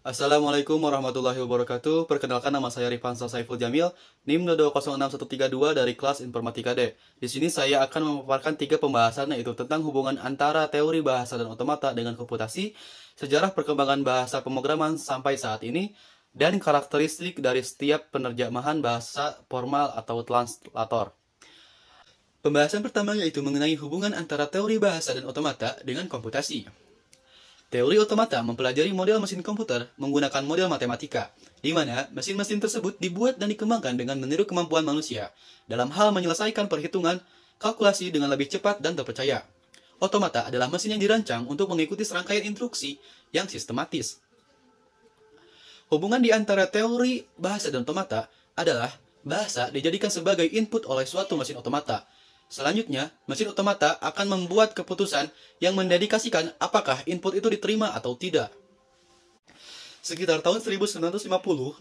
Assalamualaikum warahmatullahi wabarakatuh. Perkenalkan, nama saya Rifansa Saiful Jamil, NIM 06132 dari kelas Informatika D. Di sini saya akan memaparkan 3 pembahasan, yaitu tentang hubungan antara teori bahasa dan otomata dengan komputasi, sejarah perkembangan bahasa pemrograman sampai saat ini, dan karakteristik dari setiap penerjemahan bahasa formal atau translator. Pembahasan pertama yaitu mengenai hubungan antara teori bahasa dan otomata dengan komputasi. Teori otomata mempelajari model mesin komputer menggunakan model matematika, di mana mesin-mesin tersebut dibuat dan dikembangkan dengan meniru kemampuan manusia dalam hal menyelesaikan perhitungan, kalkulasi dengan lebih cepat dan terpercaya. Otomata adalah mesin yang dirancang untuk mengikuti serangkaian instruksi yang sistematis. Hubungan di antara teori bahasa dan otomata adalah bahasa dijadikan sebagai input oleh suatu mesin otomata. Selanjutnya, mesin otomata akan membuat keputusan yang mendedikasikan apakah input itu diterima atau tidak. Sekitar tahun 1950,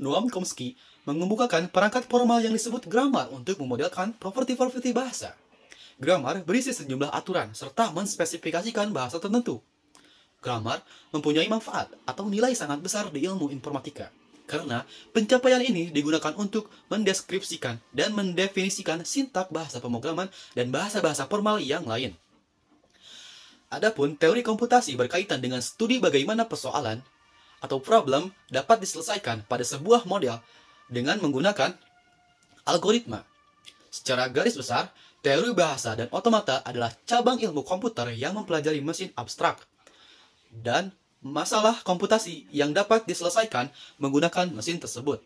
Noam Chomsky mengemukakan perangkat formal yang disebut grammar untuk memodelkan properti-properti bahasa. Grammar berisi sejumlah aturan serta menspesifikasikan bahasa tertentu. Grammar mempunyai manfaat atau nilai sangat besar di ilmu informatika, karena pencapaian ini digunakan untuk mendeskripsikan dan mendefinisikan sintak bahasa pemrograman dan bahasa-bahasa formal yang lain. Adapun teori komputasi berkaitan dengan studi bagaimana persoalan atau problem dapat diselesaikan pada sebuah model dengan menggunakan algoritma. Secara garis besar, teori bahasa dan otomata adalah cabang ilmu komputer yang mempelajari mesin abstrak dan masalah komputasi yang dapat diselesaikan menggunakan mesin tersebut.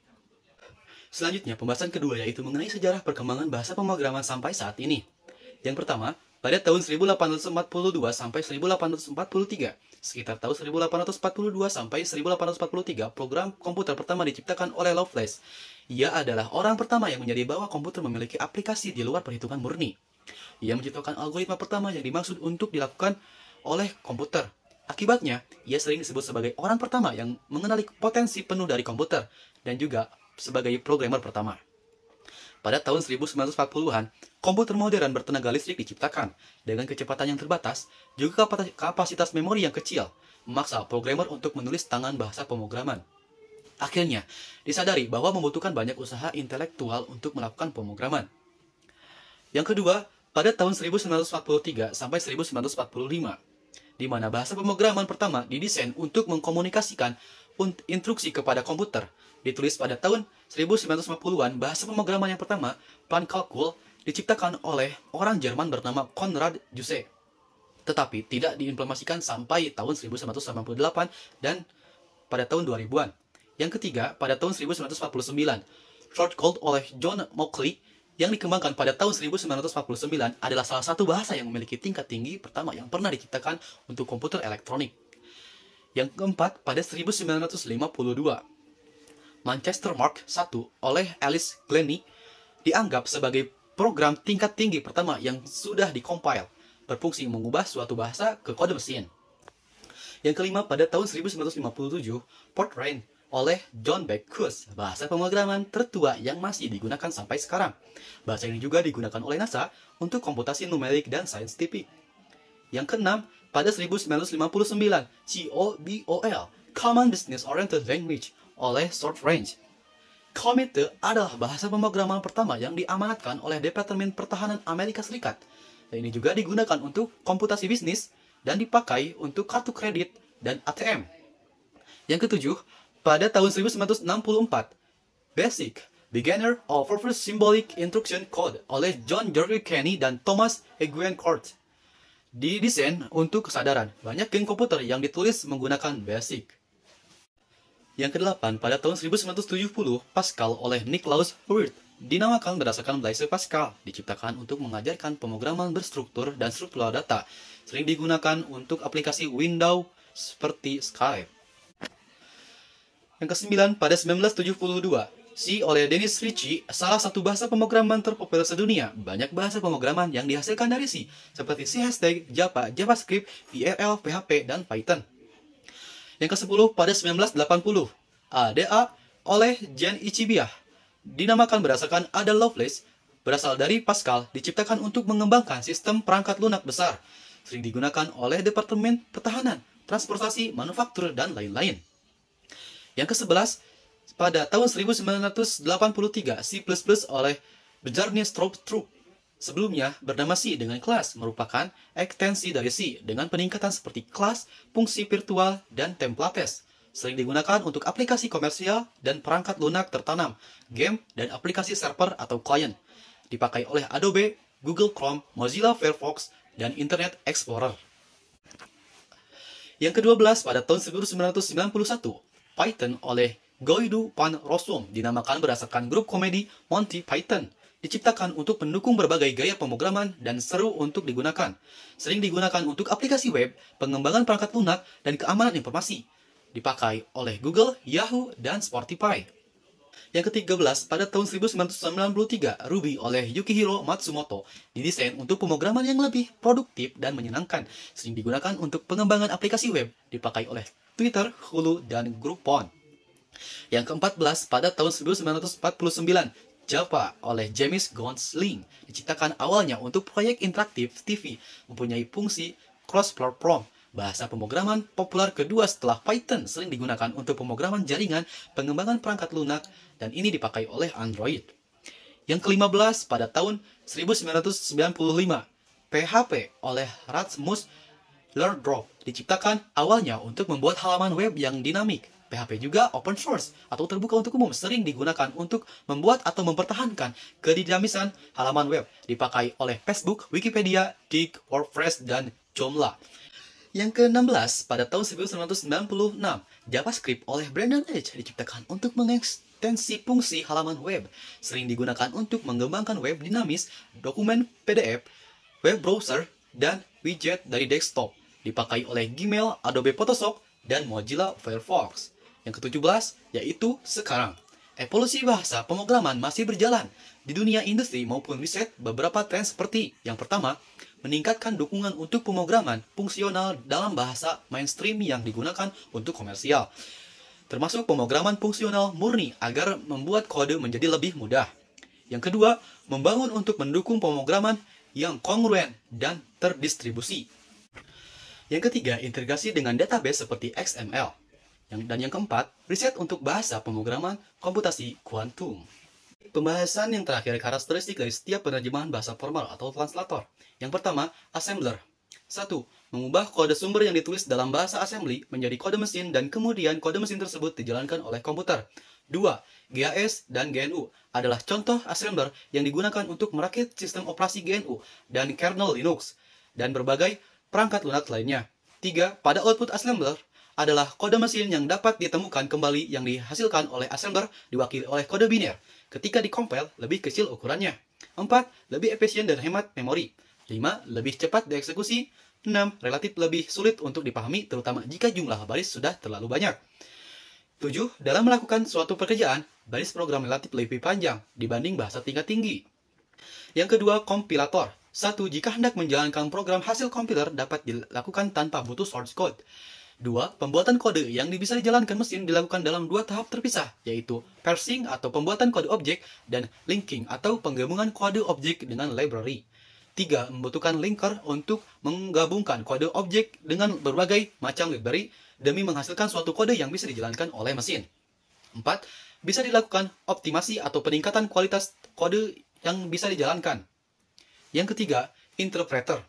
Selanjutnya, pembahasan kedua yaitu mengenai sejarah perkembangan bahasa pemrograman sampai saat ini. Yang pertama, pada tahun 1842 sampai 1843, sekitar tahun 1842 sampai 1843, program komputer pertama diciptakan oleh Lovelace. Ia adalah orang pertama yang menjadi bahwa komputer memiliki aplikasi di luar perhitungan murni. Ia menciptakan algoritma pertama yang dimaksud untuk dilakukan oleh komputer. Akibatnya, ia sering disebut sebagai orang pertama yang mengenali potensi penuh dari komputer dan juga sebagai programmer pertama. Pada tahun 1940-an, komputer modern bertenaga listrik diciptakan dengan kecepatan yang terbatas, juga kapasitas memori yang kecil, memaksa programmer untuk menulis tangan bahasa pemrograman. Akhirnya, disadari bahwa membutuhkan banyak usaha intelektual untuk melakukan pemrograman. Yang kedua, pada tahun 1943 sampai 1945, di mana bahasa pemrograman pertama didesain untuk mengkomunikasikan instruksi kepada komputer. Ditulis pada tahun 1950-an, bahasa pemrograman yang pertama, Plankalkul, diciptakan oleh orang Jerman bernama Konrad Zuse, tetapi tidak diimplementasikan sampai tahun 1998 dan pada tahun 2000-an. Yang ketiga, pada tahun 1949, Shortcode oleh John Mauchly yang dikembangkan pada tahun 1949 adalah salah satu bahasa yang memiliki tingkat tinggi pertama yang pernah diciptakan untuk komputer elektronik. Yang keempat, pada 1952, Manchester Mark I oleh Alice Glennie dianggap sebagai program tingkat tinggi pertama yang sudah dikompil, berfungsi mengubah suatu bahasa ke kode mesin. Yang kelima, pada tahun 1957, Fortran oleh John Backus, bahasa pemrograman tertua yang masih digunakan sampai sekarang. Bahasa ini juga digunakan oleh NASA untuk komputasi numerik dan saintifik. Yang keenam, pada 1959, COBOL, Common Business Oriented Language oleh Short Range. COMIT adalah bahasa pemrograman pertama yang diamanatkan oleh Departemen Pertahanan Amerika Serikat. Dan ini juga digunakan untuk komputasi bisnis dan dipakai untuk kartu kredit dan ATM. Yang ketujuh, pada tahun 1964, Basic Beginner of First Symbolic Instruction Code oleh John George Kenny dan Thomas Aguilar-Court didesain untuk kesadaran. Banyak game komputer yang ditulis menggunakan Basic. Yang kedelapan, pada tahun 1970, Pascal oleh Niklaus Wirth dinamakan berdasarkan Blaise Pascal, diciptakan untuk mengajarkan pemrograman berstruktur dan struktural data, sering digunakan untuk aplikasi Windows seperti Skype. Yang kesembilan, pada 1972, C oleh Dennis Ritchie, salah satu bahasa pemrograman terpopuler sedunia. Banyak bahasa pemrograman yang dihasilkan dari C, seperti C#, Java, JavaScript, VRL, PHP, dan Python. Yang ke-10, pada 1980, ADA oleh Jan Ichibiah, dinamakan berdasarkan Ada Lovelace, berasal dari Pascal, diciptakan untuk mengembangkan sistem perangkat lunak besar, sering digunakan oleh Departemen Pertahanan, Transportasi, Manufaktur, dan lain-lain. Yang ke-11, pada tahun 1983, C++ oleh Bjarne Stroustrup, sebelumnya bernama C dengan kelas, merupakan ekstensi dari C dengan peningkatan seperti kelas, fungsi virtual, dan templates. Sering digunakan untuk aplikasi komersial dan perangkat lunak tertanam, game, dan aplikasi server atau klien. Dipakai oleh Adobe, Google Chrome, Mozilla Firefox, dan Internet Explorer. Yang ke-12, pada tahun 1991, Python oleh Guido van Rossum dinamakan berdasarkan grup komedi Monty Python. Diciptakan untuk mendukung berbagai gaya pemrograman dan seru untuk digunakan. Sering digunakan untuk aplikasi web, pengembangan perangkat lunak, dan keamanan informasi. Dipakai oleh Google, Yahoo, dan Spotify. Yang ke-13, pada tahun 1993, Ruby oleh Yukihiro Matsumoto didesain untuk pemrograman yang lebih produktif dan menyenangkan. Sering digunakan untuk pengembangan aplikasi web, dipakai oleh Twitter, Hulu, dan Groupon. Yang ke-14, pada tahun 1949, Java oleh James Gonsling diciptakan awalnya untuk proyek interaktif TV, mempunyai fungsi cross-platform. Bahasa pemrograman populer kedua setelah Python, sering digunakan untuk pemrograman jaringan, pengembangan perangkat lunak, dan ini dipakai oleh Android. Yang ke-15, pada tahun 1995, PHP oleh Rasmus Lerdorf diciptakan awalnya untuk membuat halaman web yang dinamik. PHP juga open source atau terbuka untuk umum, sering digunakan untuk membuat atau mempertahankan kedinamisan halaman web. Dipakai oleh Facebook, Wikipedia, Digg, WordPress, dan Joomla. Yang ke-16, pada tahun 1996, JavaScript oleh Brandon Edge diciptakan untuk mengekstensi fungsi halaman web. Sering digunakan untuk mengembangkan web dinamis, dokumen PDF, web browser, dan widget dari desktop. Dipakai oleh Gmail, Adobe Photoshop, dan Mozilla Firefox. Yang ke-17, yaitu sekarang. Evolusi bahasa pemrograman masih berjalan. Di dunia industri maupun riset, beberapa tren seperti yang pertama, meningkatkan dukungan untuk pemrograman fungsional dalam bahasa mainstream yang digunakan untuk komersial, termasuk pemrograman fungsional murni agar membuat kode menjadi lebih mudah. Yang kedua, membangun untuk mendukung pemrograman yang kongruen dan terdistribusi. Yang ketiga, integrasi dengan database seperti XML. Dan yang keempat, riset untuk bahasa pemrograman komputasi kuantum. Pembahasan yang terakhir, karakteristik dari setiap penerjemahan bahasa formal atau translator. Yang pertama, assembler. 1. Mengubah kode sumber yang ditulis dalam bahasa assembly menjadi kode mesin dan kemudian kode mesin tersebut dijalankan oleh komputer. 2. GAS dan GNU adalah contoh assembler yang digunakan untuk merakit sistem operasi GNU dan kernel Linux dan berbagai perangkat lunak lainnya. 3. Pada output assembler adalah kode mesin yang dapat ditemukan kembali yang dihasilkan oleh assembler diwakili oleh kode biner. Ketika dikompil, lebih kecil ukurannya. 4. Lebih efisien dan hemat memori. 5. Lebih cepat dieksekusi. 6. Relatif lebih sulit untuk dipahami, terutama jika jumlah baris sudah terlalu banyak. 7. Dalam melakukan suatu pekerjaan, baris program relatif lebih panjang dibanding bahasa tingkat tinggi. Yang kedua, kompilator. 1. Jika hendak menjalankan program, hasil kompiler dapat dilakukan tanpa butuh source code. 2. Pembuatan kode yang bisa dijalankan mesin dilakukan dalam dua tahap terpisah, yaitu parsing atau pembuatan kode objek dan linking atau penggabungan kode objek dengan library. 3. Membutuhkan linker untuk menggabungkan kode objek dengan berbagai macam library demi menghasilkan suatu kode yang bisa dijalankan oleh mesin. 4. Bisa dilakukan optimasi atau peningkatan kualitas kode yang bisa dijalankan. Yang ketiga, interpreter.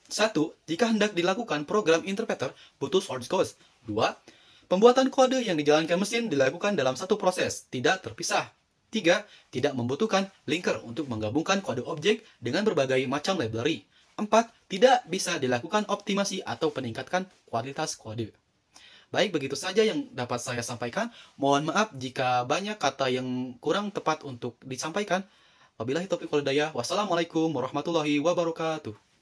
1. Jika hendak dilakukan program interpreter, butuh source code. 2. Pembuatan kode yang dijalankan mesin dilakukan dalam satu proses, tidak terpisah. 3. Tidak membutuhkan linker untuk menggabungkan kode objek dengan berbagai macam library. 4. Tidak bisa dilakukan optimasi atau peningkatkan kualitas kode. Baik, begitu saja yang dapat saya sampaikan. Mohon maaf jika banyak kata yang kurang tepat untuk disampaikan. Wabillahi taufiq wal hidayah. Wassalamualaikum warahmatullahi wabarakatuh.